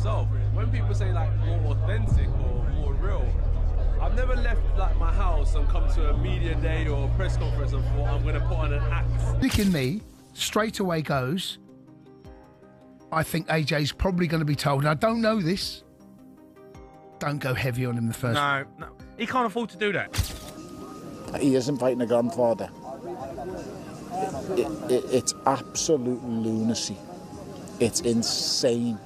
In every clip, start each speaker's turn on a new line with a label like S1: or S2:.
S1: myself. When people say like more authentic or more real, I've never left like my house and come to a media day or a press conference and thought I'm going to put on an act.
S2: Nick in me straight away goes, I think AJ's probably going to be told, and I don't know this, don't go heavy on him the first.
S3: No, he can't afford to do that.
S4: He isn't fighting a grandfather. It's absolute lunacy. It's insane.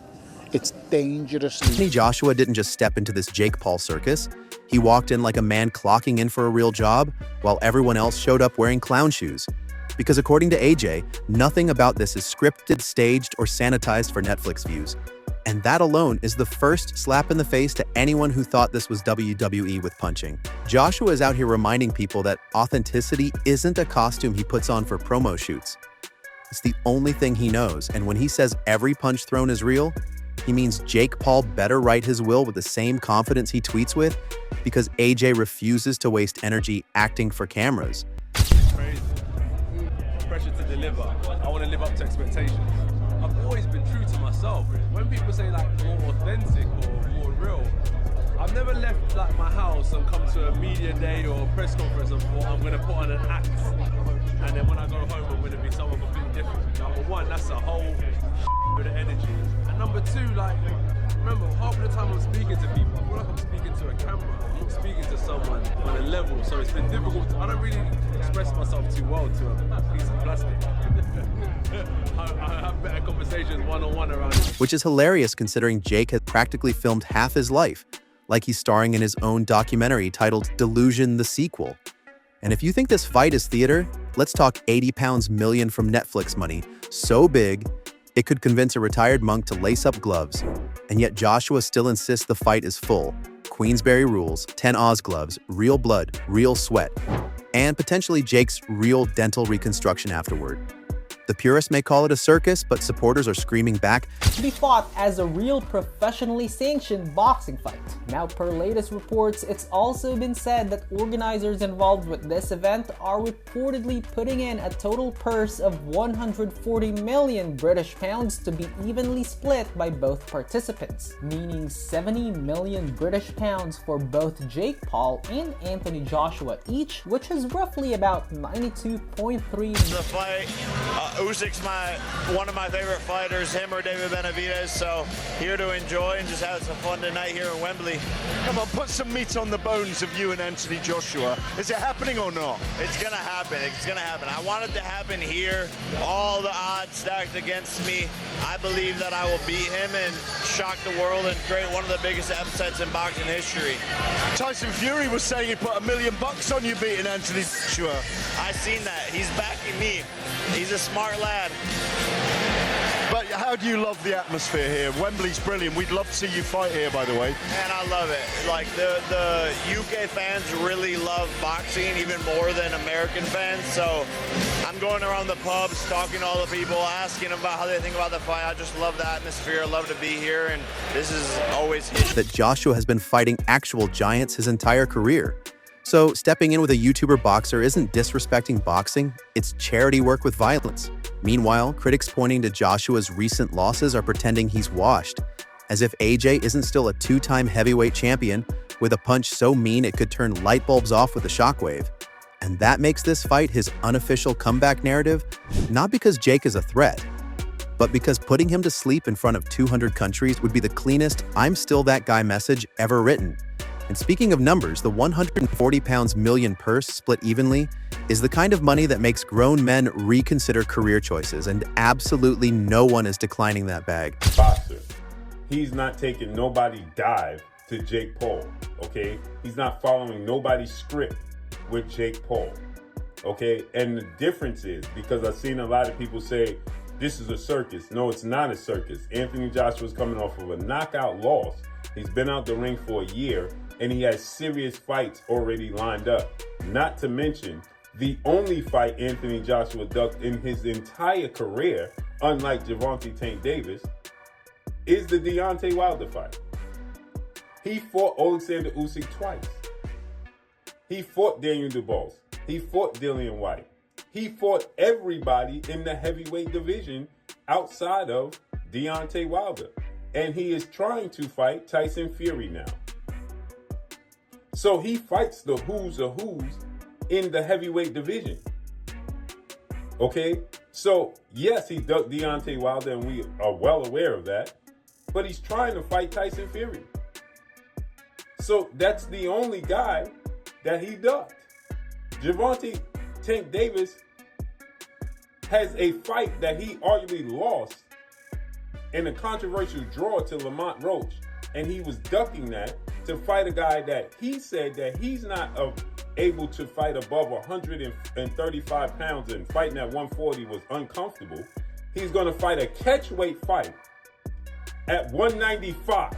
S4: It's dangerous.
S5: Anthony Joshua didn't just step into this Jake Paul circus. He walked in like a man clocking in for a real job, while everyone else showed up wearing clown shoes. Because according to AJ, nothing about this is scripted, staged, or sanitized for Netflix views. And that alone is the first slap in the face to anyone who thought this was WWE with punching. Joshua is out here reminding people that authenticity isn't a costume he puts on for promo shoots. It's the only thing he knows, and when he says every punch thrown is real, he means Jake Paul better write his will with the same confidence he tweets with, because AJ refuses to waste energy acting for cameras.
S1: Crazy. Pressure to deliver. I want to live up to expectations. I've always been true to myself. When people say like more authentic or more real, I've never left like my house and come to a media day or a press conference and thought I'm going to put on an act. And then when I go home, I'm going to be someone completely different. Number one, that's a whole with the energy. And number two, like, remember, half of the time I'm speaking to people, I feel like I'm speaking to a camera. I'm not speaking to someone on a level. So it's been difficult. I don't really express myself too well to a piece of plastic. I have better conversations one-on-one around it.
S5: Which is hilarious considering Jake has practically filmed half his life, like he's starring in his own documentary titled Delusion the Sequel. And if you think this fight is theater, let's talk 80 pounds million from Netflix money, so big, it could convince a retired monk to lace up gloves. And yet Joshua still insists the fight is full. Queensberry rules, 10 Oz gloves, real blood, real sweat, and potentially Jake's real dental reconstruction afterward. The purists may call it a circus, but supporters are screaming back,
S6: to be fought as a real professionally sanctioned boxing fight. Now, per latest reports, it's also been said that organizers involved with this event are reportedly putting in a total purse of 140 million British pounds to be evenly split by both participants, meaning 70 million British pounds for both Jake Paul and Anthony Joshua each, which is roughly about 92.3.
S7: The fight. Usyk's one of my favorite fighters, him or David Benavidez, so here to enjoy and just have some fun tonight here in Wembley.
S8: Come on, put some meat on the bones of you and Anthony Joshua. Is it happening or not?
S7: It's gonna happen, it's gonna happen. I want it to happen here. All the odds stacked against me. I believe that I will beat him and shock the world and create one of the biggest upsets in boxing history.
S8: Tyson Fury was saying he put $1 million on you beating Anthony Joshua.
S7: I seen that, he's backing me. He's a smart lad.
S8: But how do you love the atmosphere here? Wembley's brilliant. We'd love to see you fight here, by the way.
S7: Man, I love it. Like, the UK fans really love boxing even more than American fans. So I'm going around the pubs, talking to all the people, asking them about how they think about the fight. I just love the atmosphere. I love to be here, and this is always his.
S5: That Joshua has been fighting actual giants his entire career. So stepping in with a YouTuber boxer isn't disrespecting boxing, it's charity work with violence. Meanwhile, critics pointing to Joshua's recent losses are pretending he's washed, as if AJ isn't still a two-time heavyweight champion with a punch so mean it could turn light bulbs off with a shockwave. And that makes this fight his unofficial comeback narrative, not because Jake is a threat, but because putting him to sleep in front of 200 countries would be the cleanest "I'm still that guy" message ever written. And speaking of numbers, the 140 pounds million purse split evenly is the kind of money that makes grown men reconsider career choices, and absolutely no one is declining that bag.
S9: Boxer. He's not taking nobody's dive to Jake Paul, okay? He's not following nobody's script with Jake Paul, okay? And the difference is, because I've seen a lot of people say, this is a circus. No, it's not a circus. Anthony Joshua's coming off of a knockout loss. He's been out the ring for a year, and he has serious fights already lined up. Not to mention, the only fight Anthony Joshua ducked in his entire career, unlike Gervonta Tank Davis, is the Deontay Wilder fight. He fought Alexander Usyk twice. He fought Daniel Dubois. He fought Dillian White. He fought everybody in the heavyweight division outside of Deontay Wilder. And he is trying to fight Tyson Fury now. So he fights the who's of who's in the heavyweight division. Okay? So, yes, he ducked Deontay Wilder, and we are well aware of that. But he's trying to fight Tyson Fury. So that's the only guy that he ducked. Gervonta Tank Davis has a fight that he arguably lost in a controversial draw to Lamont Roach, and he was ducking that to fight a guy that he said that he's not able to fight above 135 pounds, and fighting at 140 was uncomfortable. He's going to fight a catchweight fight at 195,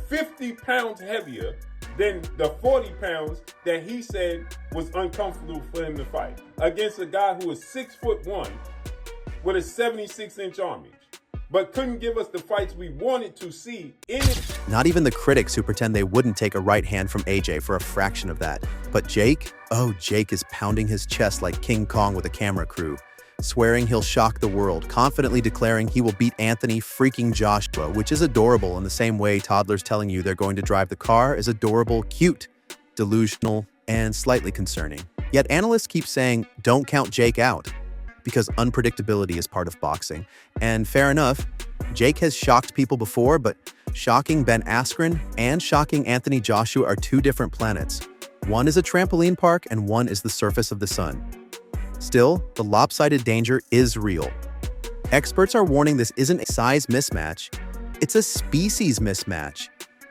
S9: 50 pounds heavier than the 40 pounds that he said was uncomfortable for him to fight, against a guy who is 6'1" with a 76-inch arm reach, but couldn't give us the fights we wanted to see in it.
S5: Not even the critics who pretend they wouldn't take a right hand from AJ for a fraction of that. But Jake? Oh, Jake is pounding his chest like King Kong with a camera crew, swearing he'll shock the world, confidently declaring he will beat Anthony freaking Joshua, which is adorable in the same way toddlers telling you they're going to drive the car is adorable, cute, delusional, and slightly concerning. Yet analysts keep saying, don't count Jake out, because unpredictability is part of boxing. And fair enough, Jake has shocked people before, but shocking Ben Askren and shocking Anthony Joshua are two different planets. One is a trampoline park and one is the surface of the sun. Still, the lopsided danger is real. Experts are warning this isn't a size mismatch, it's a species mismatch,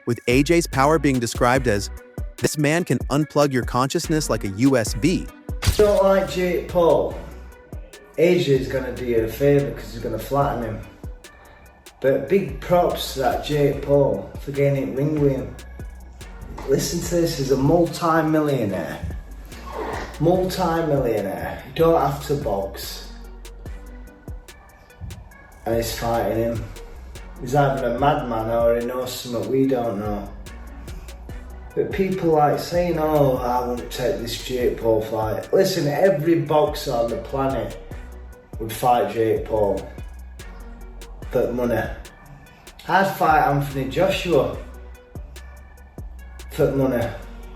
S5: with AJ's power being described as, this man can unplug your consciousness like a USB.
S10: Don't like Jake Paul. AJ is going to do you a favour because he's going to flatten him. But big props to that Jake Paul for getting it ring with him. Listen to this, he's a multi-millionaire. Multi-millionaire. You don't have to box. And he's fighting him. He's either a madman or he knows something we don't know. But people like saying, oh, I won't take this Jake Paul fight. Listen, every boxer on the planet would fight Jake Paul for money. I'd fight Anthony Joshua for money.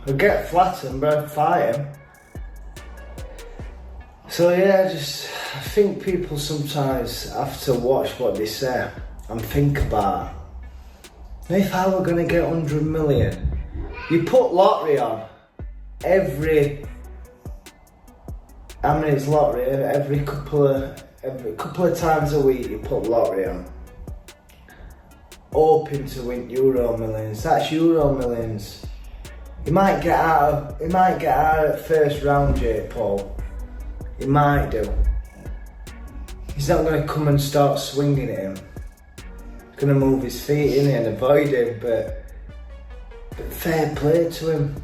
S10: I'd get flattened, but I'd fight him. So yeah, I think people sometimes have to watch what they say and think about, if I were going to get 100 million, you put lottery on how many is lottery? Every couple of times a week you put lottery on, hoping to win Euro Millions. That's Euro Millions. He might get out at first round, Jake Paul. He might do. He's not going to come and start swinging at him. He's going to move his feet in and avoid him, but fair play to him.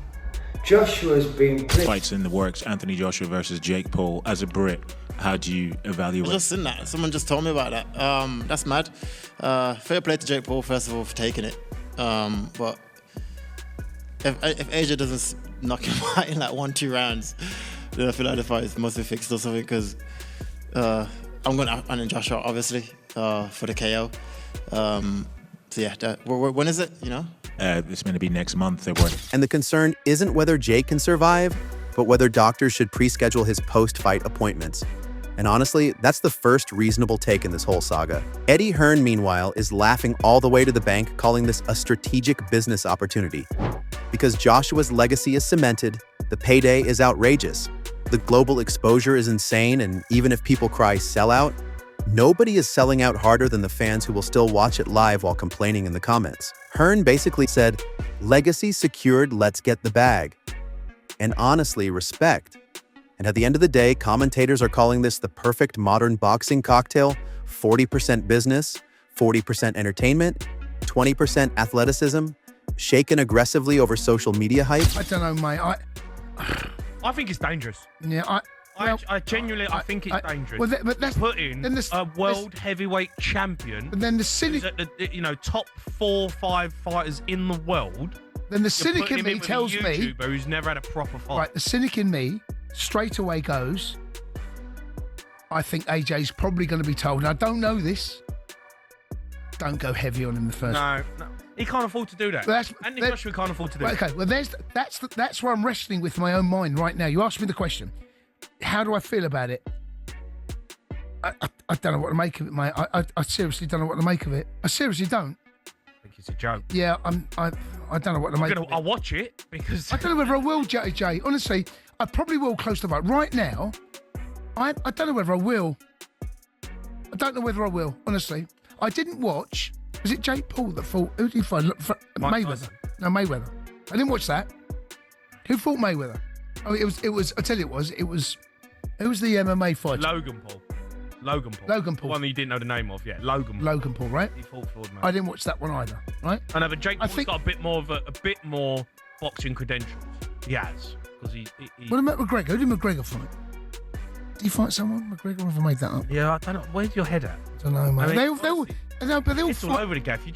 S10: Joshua's been
S11: fights in the works. Anthony Joshua versus Jake Paul. As a Brit, how do you evaluate?
S12: I've just seen that. Someone just told me about that. That's mad. Fair play to Jake Paul, first of all, for taking it. But if AJ doesn't knock him out in like 1-2 rounds, then I feel like the fight must be fixed or something, because I'm going to Anthony Joshua, obviously, for the KO. So yeah, when is it, you know?
S11: It's going to be next month.
S5: And the concern isn't whether Jake can survive, but whether doctors should pre-schedule his post-fight appointments. And honestly, that's the first reasonable take in this whole saga. Eddie Hearn, meanwhile, is laughing all the way to the bank, calling this a strategic business opportunity. Because Joshua's legacy is cemented, the payday is outrageous, the global exposure is insane, and even if people cry sellout, nobody is selling out harder than the fans who will still watch it live while complaining in the comments. Hearn basically said, legacy secured, let's get the bag. And honestly, respect. And at the end of the day, commentators are calling this the perfect modern boxing cocktail: 40% business, 40% entertainment, 20% athleticism, shaken aggressively over social media hype.
S2: I don't know, mate.
S3: I think it's dangerous.
S2: Yeah,
S3: I genuinely think it's dangerous.
S2: Well, but that's
S3: putting a world heavyweight champion.
S2: But then the cynic,
S3: top 4-5 fighters in the world.
S2: Then the cynic in me tells me,
S3: YouTuber who's never had a proper fight.
S2: Right, the cynic in me straight away goes, I think AJ's probably going to be told, and I don't know this, Don't go heavy on him the first.
S3: No. He can't afford to do that. Anthony Joshua can't afford to do that.
S2: Okay, well, that's where I'm wrestling with my own mind right now. You asked me the question. How do I feel about it? I don't know what to make of it, mate. I seriously don't know what to make of it. I seriously don't.
S3: I think it's a joke.
S2: Yeah, I don't know what to make of it.
S3: I'll watch it because...
S2: I don't know whether I will, Jay. Honestly, I probably will close the vote. Right now, I don't know whether I will. I don't know whether I will, honestly. I didn't watch... Was it Jake Paul that fought? Who did he fight? Mayweather. No, Mayweather. I didn't watch that. Who fought Mayweather? Oh, it was. I tell you, it was. Who was the MMA fighter?
S3: Logan Paul.
S2: Logan Paul.
S3: The one that you didn't know the name of, yeah. Logan
S2: Paul, right?
S3: He fought Ford, mate.
S2: I didn't watch that one either, right?
S3: I know, but Jake Paul's got a bit more boxing credentials. He has. Because he...
S2: What about McGregor? Who did McGregor fight? Did he fight someone? McGregor, or have I made that up?
S3: Yeah, I don't know. Where's your head at?
S2: I don't know, mate.
S3: I mean,
S2: they all
S3: it's all over the gaff. You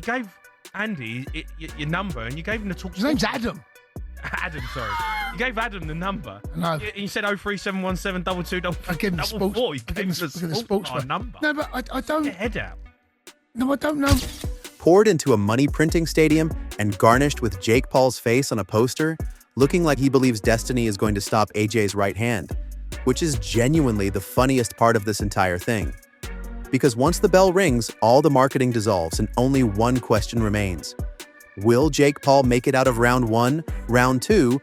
S3: gave Andy your number and you gave him the talk.
S2: His name's Adam.
S3: Adam, sorry. You gave Adam the number.
S2: No.
S3: You said 03717 22.
S2: I gave him the sports.
S3: You gave him the sports number.
S2: No, but I don't.
S3: Get your head out.
S2: No, I don't know.
S5: Poured into a money printing stadium and garnished with Jake Paul's face on a poster, looking like he believes destiny is going to stop AJ's right hand, which is genuinely the funniest part of this entire thing. Because once the bell rings, all the marketing dissolves and only one question remains. Will Jake Paul make it out of round 1, round 2?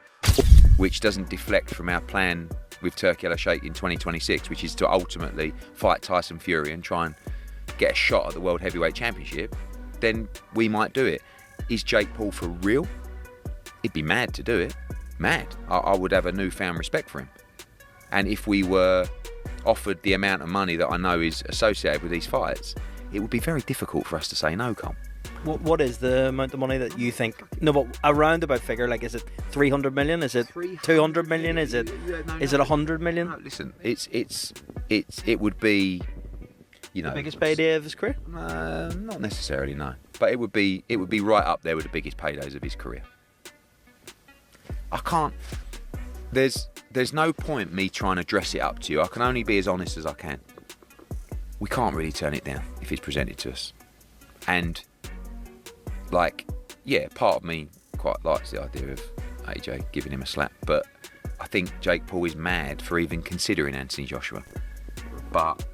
S13: Which doesn't deflect from our plan with Turki Al-Sheikh in 2026, which is to ultimately fight Tyson Fury and try and get a shot at the World Heavyweight Championship, then we might do it. Is Jake Paul for real? He'd be mad to do it. Mad. I would have a newfound respect for him. And if we were offered the amount of money that I know is associated with these fights, it would be very difficult for us to say no, Cole.
S14: What is the amount of money that you think? No, but a roundabout figure, like, is it 300 million? Is it 200 million? Is it 100 million?
S13: No, listen, it would be, you know,
S14: the biggest payday of his career?
S13: Not necessarily, no. But it would be right up there with the biggest paydays of his career. I can't. There's no point me trying to dress it up to you. I can only be as honest as I can. We can't really turn it down if it's presented to us. And, like, yeah, part of me quite likes the idea of AJ giving him a slap, but I think Jake Paul is mad for even considering Anthony Joshua. But,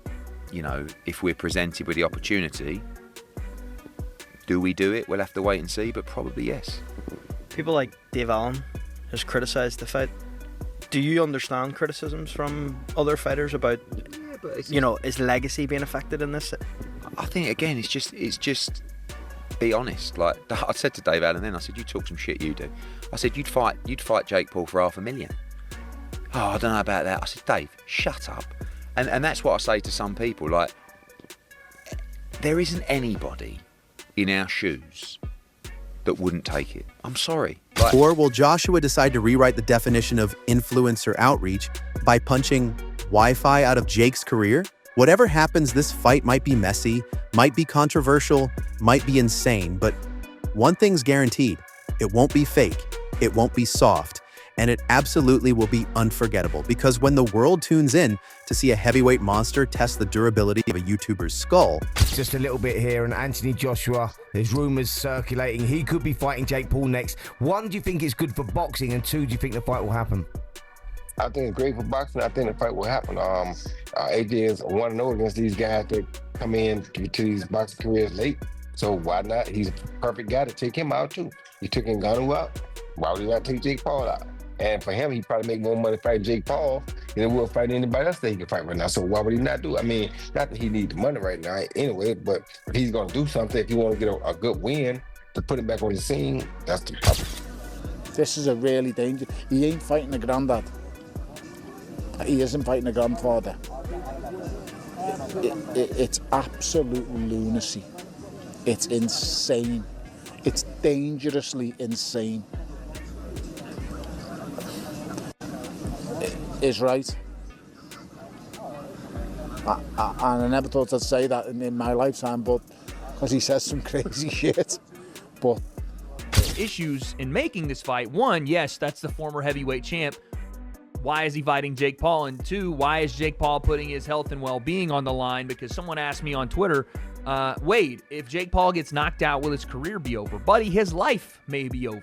S13: you know, if we're presented with the opportunity, do we do it? We'll have to wait and see, but probably yes.
S14: People like Dave Allen has criticised the fight. Do you understand criticisms from other fighters about, his legacy being affected in this?
S13: I think, again, it's just be honest. Like I said to Dave Allen then, I said, you talk some shit, you do. I said, you'd fight Jake Paul for $500,000. Oh, I don't know about that. I said, Dave, shut up. And that's what I say to some people. Like, there isn't anybody in our shoes that wouldn't take it. I'm sorry. Like,
S5: or will Joshua decide to rewrite the definition of influencer outreach by punching Wi-Fi out of Jake's career? Whatever happens, this fight might be messy, might be controversial, might be insane, but one thing's guaranteed. It won't be fake, it won't be soft, and it absolutely will be unforgettable, because when the world tunes in to see a heavyweight monster test the durability of a YouTuber's skull.
S15: Just a little bit here, and Anthony Joshua, there's rumours circulating he could be fighting Jake Paul next. One, do you think it's good for boxing? And two, do you think the fight will happen?
S16: I think it's great for boxing. I think the fight will happen. AJ is 1-0 against these guys that come in to these boxing careers late. So why not? He's a perfect guy to take him out too. He took Ngannou out. Why would he not take Jake Paul out? And for him, he'd probably make more money fighting Jake Paul than he will fighting anybody else that he can fight right now. So why would he not do it? I mean, not that he needs the money right now anyway, but if he's going to do something, if he want to get a good win to put him back on the scene, that's the problem.
S4: This is a really dangerous. He ain't fighting a granddad. He isn't fighting a grandfather. It's absolute lunacy. It's insane. It's dangerously insane. Is right. And I never thought I'd say that in my lifetime, but because he says some crazy shit. But
S17: issues in making this fight: one, yes, that's the former heavyweight champ. Why is he fighting Jake Paul? And two, why is Jake Paul putting his health and well-being on the line? Because someone asked me on Twitter, Wade, if Jake Paul gets knocked out, will his career be over? Buddy, his life may be over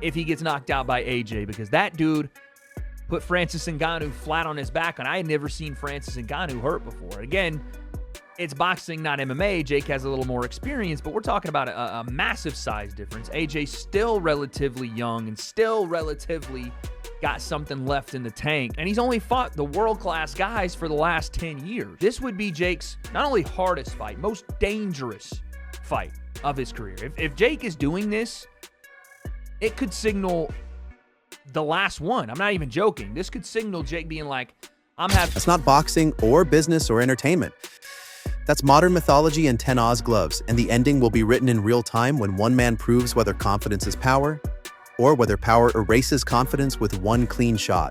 S17: if he gets knocked out by AJ, because that dude put Francis Ngannou flat on his back, and I had never seen Francis Ngannou hurt before. Again, it's boxing, not MMA. Jake has a little more experience, but we're talking about a massive size difference. AJ's still relatively young and still relatively got something left in the tank, and he's only fought the world-class guys for the last 10 years. This would be Jake's not only hardest fight, most dangerous fight of his career. If Jake is doing this, it could signal the last one. I'm not even joking. This could signal Jake being like,
S5: That's not boxing or business or entertainment. That's modern mythology and 10 Oz gloves, and the ending will be written in real time when one man proves whether confidence is power or whether power erases confidence with one clean shot.